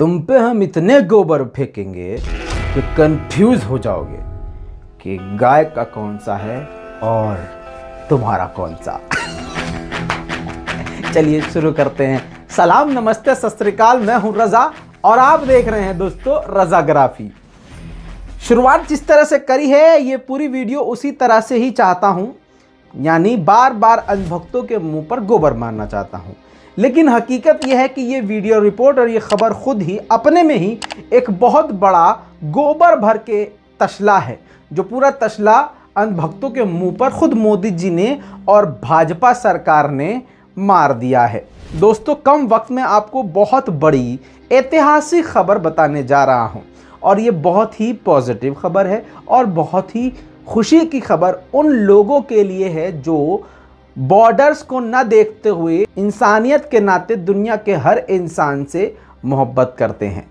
तुम पे हम इतने गोबर फेंकेंगे कि कंफ्यूज हो जाओगे कि गाय का कौन सा है और तुम्हारा कौन सा। चलिए शुरू करते हैं। सलाम, नमस्ते, सत श्री अकाल। मैं हूं रजा और आप देख रहे हैं दोस्तों रजाग्राफी। शुरुआत जिस तरह से करी है ये पूरी वीडियो उसी तरह से ही चाहता हूं, यानी बार बार अंधभक्तों के मुंह पर गोबर मारना चाहता हूं। लेकिन हकीकत यह है कि ये वीडियो रिपोर्ट और ये खबर खुद ही अपने में ही एक बहुत बड़ा गोबर भर के तसला है, जो पूरा तसला अंधभक्तों के मुंह पर खुद मोदी जी ने और भाजपा सरकार ने मार दिया है। दोस्तों, कम वक्त में आपको बहुत बड़ी ऐतिहासिक खबर बताने जा रहा हूं और ये बहुत ही पॉजिटिव खबर है और बहुत ही खुशी की खबर उन लोगों के लिए है जो बॉर्डर्स को न देखते हुए इंसानियत के नाते दुनिया के हर इंसान से मोहब्बत करते हैं।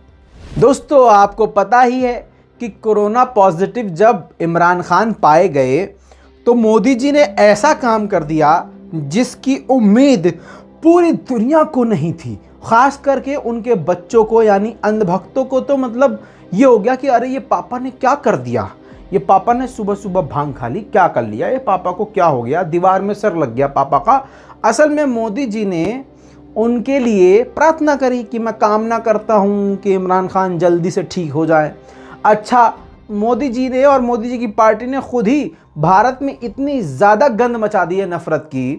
दोस्तों, आपको पता ही है कि कोरोना पॉजिटिव जब इमरान खान पाए गए तो मोदी जी ने ऐसा काम कर दिया जिसकी उम्मीद पूरी दुनिया को नहीं थी। खास करके उनके बच्चों को यानी अंधभक्तों को तो मतलब ये हो गया कि अरे ये पापा ने क्या कर दिया, ये पापा ने सुबह सुबह भांग खा ली, क्या कर लिया, ये पापा को क्या हो गया, दीवार में सर लग गया पापा का। असल में मोदी जी ने उनके लिए प्रार्थना करी कि मैं कामना करता हूं कि इमरान खान जल्दी से ठीक हो जाए। अच्छा, मोदी जी ने और मोदी जी की पार्टी ने खुद ही भारत में इतनी ज़्यादा गंद मचा दी है नफरत की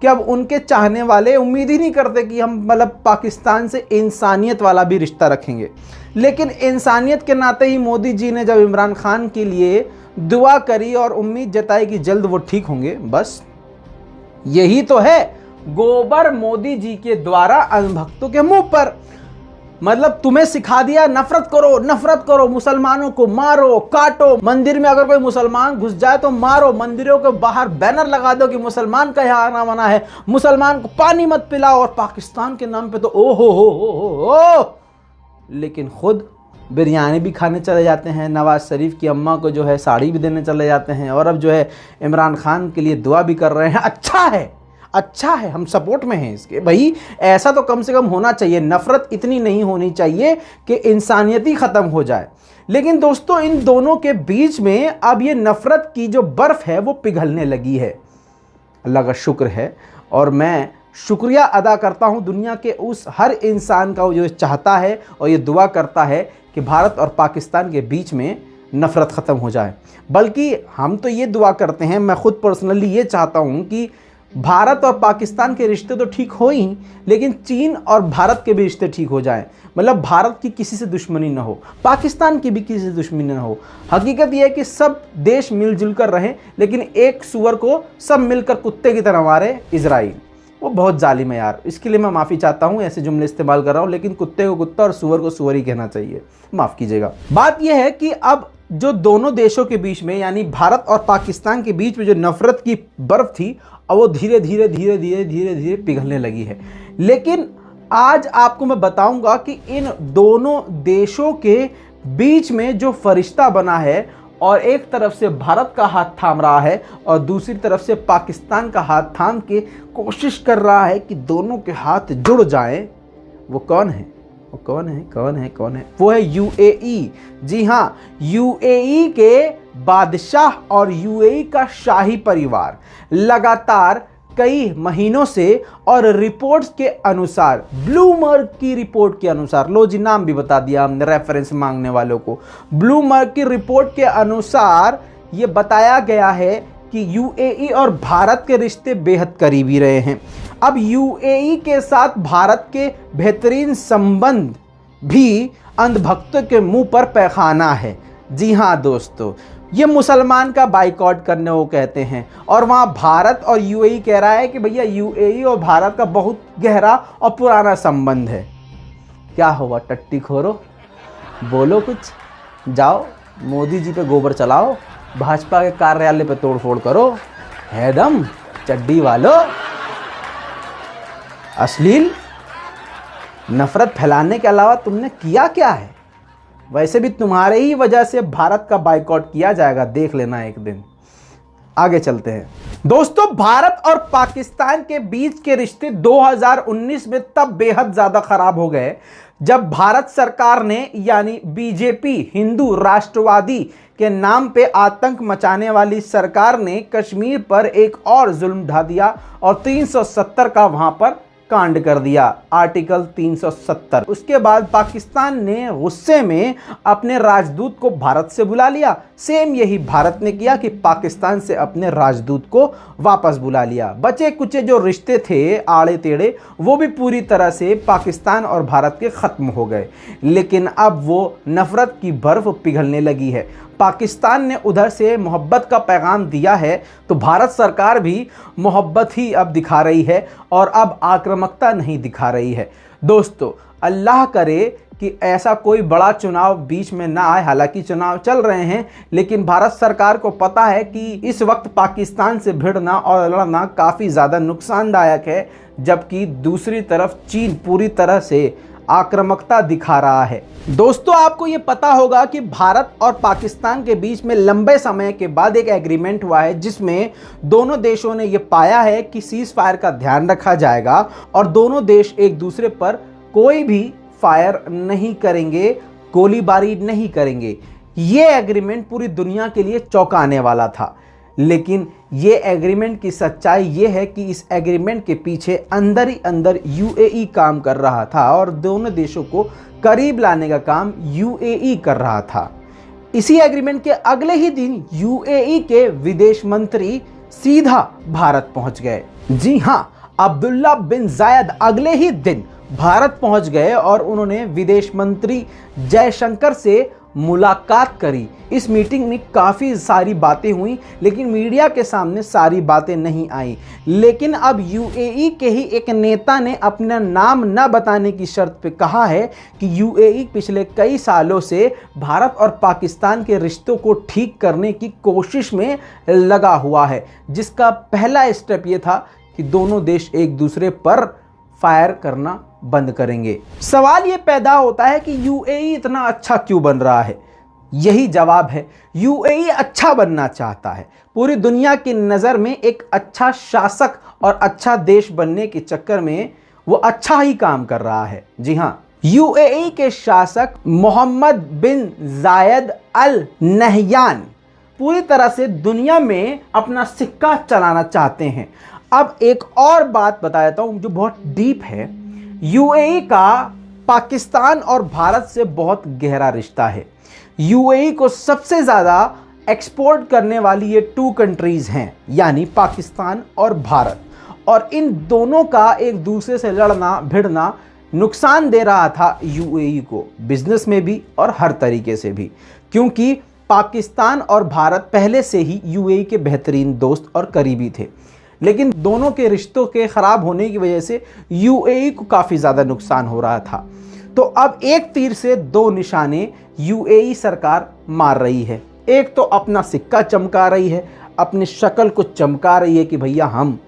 कि अब उनके चाहने वाले उम्मीद ही नहीं करते कि हम मतलब पाकिस्तान से इंसानियत वाला भी रिश्ता रखेंगे। लेकिन इंसानियत के नाते ही मोदी जी ने जब इमरान खान के लिए दुआ करी और उम्मीद जताई कि जल्द वो ठीक होंगे, बस यही तो है गोबर मोदी जी के द्वारा अंधभक्तों के मुंह पर। मतलब तुम्हें सिखा दिया नफरत करो, नफरत करो, मुसलमानों को मारो, काटो, मंदिर में अगर कोई मुसलमान घुस जाए तो मारो, मंदिरों के बाहर बैनर लगा दो कि मुसलमान का यहाँ आना मना है, मुसलमान को पानी मत पिलाओ, और पाकिस्तान के नाम पे तो ओ हो। लेकिन खुद बिरयानी भी खाने चले जाते हैं, नवाज शरीफ की अम्मा को जो है साड़ी भी देने चले जाते हैं, और अब जो है इमरान खान के लिए दुआ भी कर रहे हैं। अच्छा है, हम सपोर्ट में हैं इसके। भाई ऐसा तो कम से कम होना चाहिए, नफरत इतनी नहीं होनी चाहिए कि इंसानियत ही ख़त्म हो जाए। लेकिन दोस्तों, इन दोनों के बीच में अब ये नफरत की जो बर्फ़ है वो पिघलने लगी है। अल्लाह का शुक्र है और मैं शुक्रिया अदा करता हूँ दुनिया के उस हर इंसान का जो चाहता है और ये दुआ करता है कि भारत और पाकिस्तान के बीच में नफरत ख़त्म हो जाए। बल्कि हम तो ये दुआ करते हैं, मैं खुद पर्सनली ये चाहता हूँ कि भारत और पाकिस्तान के रिश्ते तो ठीक हो ही, लेकिन चीन और भारत के भी रिश्ते ठीक हो जाएं। मतलब भारत की किसी से दुश्मनी ना हो, पाकिस्तान की भी किसी से दुश्मनी ना हो। हकीकत यह है कि सब देश मिलजुल कर रहें, लेकिन एक सुअर को सब मिलकर कुत्ते की तरह मारे इजराइल, वो बहुत जालिम है यार। इसके लिए मैं माफ़ी चाहता हूँ, ऐसे जुमले इस्तेमाल कर रहा हूँ, लेकिन कुत्ते को कुत्ता और सुअर को सुअर ही कहना चाहिए, माफ़ कीजिएगा। बात यह है कि अब जो दोनों देशों के बीच में यानी भारत और पाकिस्तान के बीच में जो नफरत की बर्फ थी अब वो धीरे धीरे पिघलने लगी है। लेकिन आज आपको मैं बताऊंगा कि इन दोनों देशों के बीच में जो फरिश्ता बना है और एक तरफ से भारत का हाथ थाम रहा है और दूसरी तरफ से पाकिस्तान का हाथ थाम के कोशिश कर रहा है कि दोनों के हाथ जुड़ जाएं, वो कौन है? वो है यूएई। जी हाँ, यूएई के बादशाह और यूएई का शाही परिवार लगातार कई महीनों से और रिपोर्ट्स के अनुसार, ब्लूमबर्ग की रिपोर्ट के अनुसार, लो जी नाम भी बता दिया हमने रेफरेंस मांगने वालों को, ब्लूमबर्ग की रिपोर्ट के अनुसार ये बताया गया है कि यूएई और भारत के रिश्ते बेहद करीबी रहे हैं। अब यूएई के साथ भारत के बेहतरीन संबंध भी अंधभक्तों के मुंह पर पैखाना है। जी हाँ दोस्तों, ये मुसलमान का बाइकॉट करने को कहते हैं और वहाँ भारत और यूएई कह रहा है कि भैया यूएई और भारत का बहुत गहरा और पुराना संबंध है। क्या हुआ टट्टी खोरो, बोलो कुछ, जाओ मोदी जी पे गोबर चलाओ, भाजपा के कार्यालय पे तोड़फोड़ करो, है दम चड्डी वालों। अश्लील नफरत फैलाने के अलावा तुमने किया क्या है? वैसे भी तुम्हारे ही वजह से भारत का बाइकॉट किया जाएगा, देख लेना एक दिन। आगे चलते हैं दोस्तों। भारत और पाकिस्तान के बीच के रिश्ते 2019 में तब बेहद ज्यादा खराब हो गए जब भारत सरकार ने यानी बीजेपी हिंदू राष्ट्रवादी के नाम पे आतंक मचाने वाली सरकार ने कश्मीर पर एक और जुल्म ढा दिया और 370 का वहां पर कांड कर दिया, आर्टिकल 370। उसके बाद पाकिस्तान ने गुस्से में अपने राजदूत को भारत से बुला लिया। सेम यही भारत ने किया कि पाकिस्तान से अपने राजदूत को वापस बुला लिया। बचे कुचे जो रिश्ते थे आड़े टेढ़े वो भी पूरी तरह से पाकिस्तान और भारत के खत्म हो गए, लेकिन अब वो नफरत की बर्फ पिघलने लगी है। पाकिस्तान ने उधर से मोहब्बत का पैगाम दिया है तो भारत सरकार भी मोहब्बत ही अब दिखा रही है और अब आक्रामकता नहीं दिखा रही है। दोस्तों अल्लाह करे कि ऐसा कोई बड़ा चुनाव बीच में ना आए। हालांकि चुनाव चल रहे हैं, लेकिन भारत सरकार को पता है कि इस वक्त पाकिस्तान से भिड़ना और लड़ना काफ़ी ज़्यादा नुकसानदायक है, जबकि दूसरी तरफ चीन पूरी तरह से आक्रामकता दिखा रहा है। दोस्तों आपको ये पता होगा कि भारत और पाकिस्तान के बीच में लंबे समय के बाद एक एग्रीमेंट हुआ है जिसमें दोनों देशों ने ये पाया है कि सीज फायर का ध्यान रखा जाएगा और दोनों देश एक दूसरे पर कोई भी फायर नहीं करेंगे, गोलीबारी नहीं करेंगे। ये एग्रीमेंट पूरी दुनिया के लिए चौंकाने वाला था, लेकिन ये एग्रीमेंट की सच्चाई ये है कि इस एग्रीमेंट के पीछे अंदर ही अंदर यूएई काम कर रहा था और दोनों देशों को करीब लाने का काम यूएई कर रहा था। इसी एग्रीमेंट के अगले ही दिन यूएई के विदेश मंत्री सीधा भारत पहुंच गए। जी हां, अब्दुल्ला बिन जायद अगले ही दिन भारत पहुंच गए और उन्होंने विदेश मंत्री जयशंकर से मुलाकात करी। इस मीटिंग में काफ़ी सारी बातें हुई, लेकिन मीडिया के सामने सारी बातें नहीं आई। लेकिन अब यूएई के ही एक नेता ने अपना नाम न बताने की शर्त पे कहा है कि यूएई पिछले कई सालों से भारत और पाकिस्तान के रिश्तों को ठीक करने की कोशिश में लगा हुआ है, जिसका पहला स्टेप ये था कि दोनों देश एक दूसरे पर फायर करना बंद करेंगे। सवाल ये पैदा होता है कि यूएई इतना अच्छा क्यों बन रहा है? यही जवाब है, यूएई अच्छा बनना चाहता है। पूरी दुनिया की नज़र में एक अच्छा शासक और अच्छा देश बनने के चक्कर में वो अच्छा ही काम कर रहा है। जी हाँ, यूएई के शासक मोहम्मद बिन जायद अल नहयान पूरी तरह से दुनिया में अपना सिक्का चलाना चाहते हैं। अब एक और बात बता देता हूं जो बहुत डीप है। यूएई का पाकिस्तान और भारत से बहुत गहरा रिश्ता है। यूएई को सबसे ज़्यादा एक्सपोर्ट करने वाली ये 2 कंट्रीज हैं, यानी पाकिस्तान और भारत, और इन दोनों का एक दूसरे से लड़ना भिड़ना नुकसान दे रहा था यूएई को, बिजनेस में भी और हर तरीके से भी, क्योंकि पाकिस्तान और भारत पहले से ही यूएई के बेहतरीन दोस्त और करीबी थे। लेकिन दोनों के रिश्तों के ख़राब होने की वजह से यूएई को काफ़ी ज़्यादा नुकसान हो रहा था। तो अब एक तीर से 2 निशाने यूएई सरकार मार रही है। एक तो अपना सिक्का चमका रही है, अपनी शक्ल को चमका रही है कि भैया हम।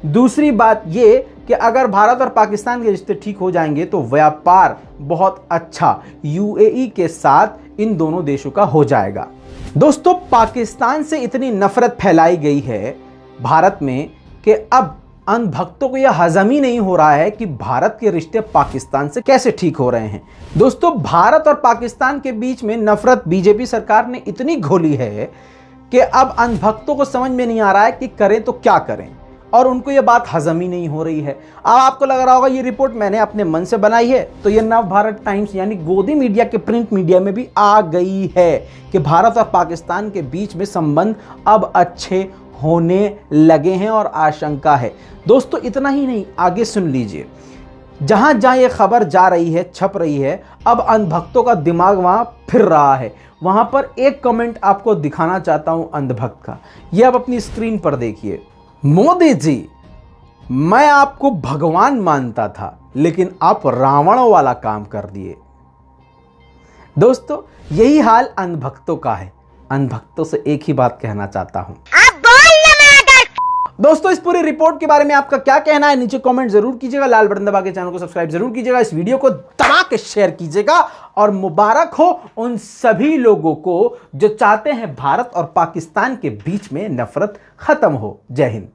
दूसरी बात ये कि अगर भारत और पाकिस्तान के रिश्ते ठीक हो जाएंगे तो व्यापार बहुत अच्छा यूएई के साथ इन दोनों देशों का हो जाएगा। दोस्तों पाकिस्तान से इतनी नफरत फैलाई गई है भारत में कि अब अंधभक्तों को यह हजम ही नहीं हो रहा है कि भारत के रिश्ते पाकिस्तान से कैसे ठीक हो रहे हैं। दोस्तों भारत और पाकिस्तान के बीच में नफरत बीजेपी सरकार ने इतनी घोली है कि अब अंधभक्तों को समझ में नहीं आ रहा है कि करें तो क्या करें, और उनको ये बात हजम ही नहीं हो रही है। अब आपको लग रहा होगा ये रिपोर्ट मैंने अपने मन से बनाई है, तो ये नव भारत टाइम्स यानी गोदी मीडिया के प्रिंट मीडिया में भी आ गई है कि भारत और पाकिस्तान के बीच में संबंध अब अच्छे होने लगे हैं और आशंका है। दोस्तों इतना ही नहीं, आगे सुन लीजिए। जहां जहां ये खबर जा रही है, छप रही है, अब अंधभक्तों का दिमाग वहां फिर रहा है। वहां पर एक कमेंट आपको दिखाना चाहता हूं अंधभक्त का, ये आप अपनी स्क्रीन पर देखिए। मोदी जी, मैं आपको भगवान मानता था लेकिन आप रावणों वाला काम कर दिए। दोस्तों यही हाल अंधभक्तों का है। अंधभक्तों से एक ही बात कहना चाहता हूं, दोस्तों इस पूरी रिपोर्ट के बारे में आपका क्या कहना है नीचे कमेंट जरूर कीजिएगा। लाल बटन दबा के चैनल को सब्सक्राइब जरूर कीजिएगा। इस वीडियो को दबा के शेयर कीजिएगा और मुबारक हो उन सभी लोगों को जो चाहते हैं भारत और पाकिस्तान के बीच में नफरत खत्म हो। जय हिंद।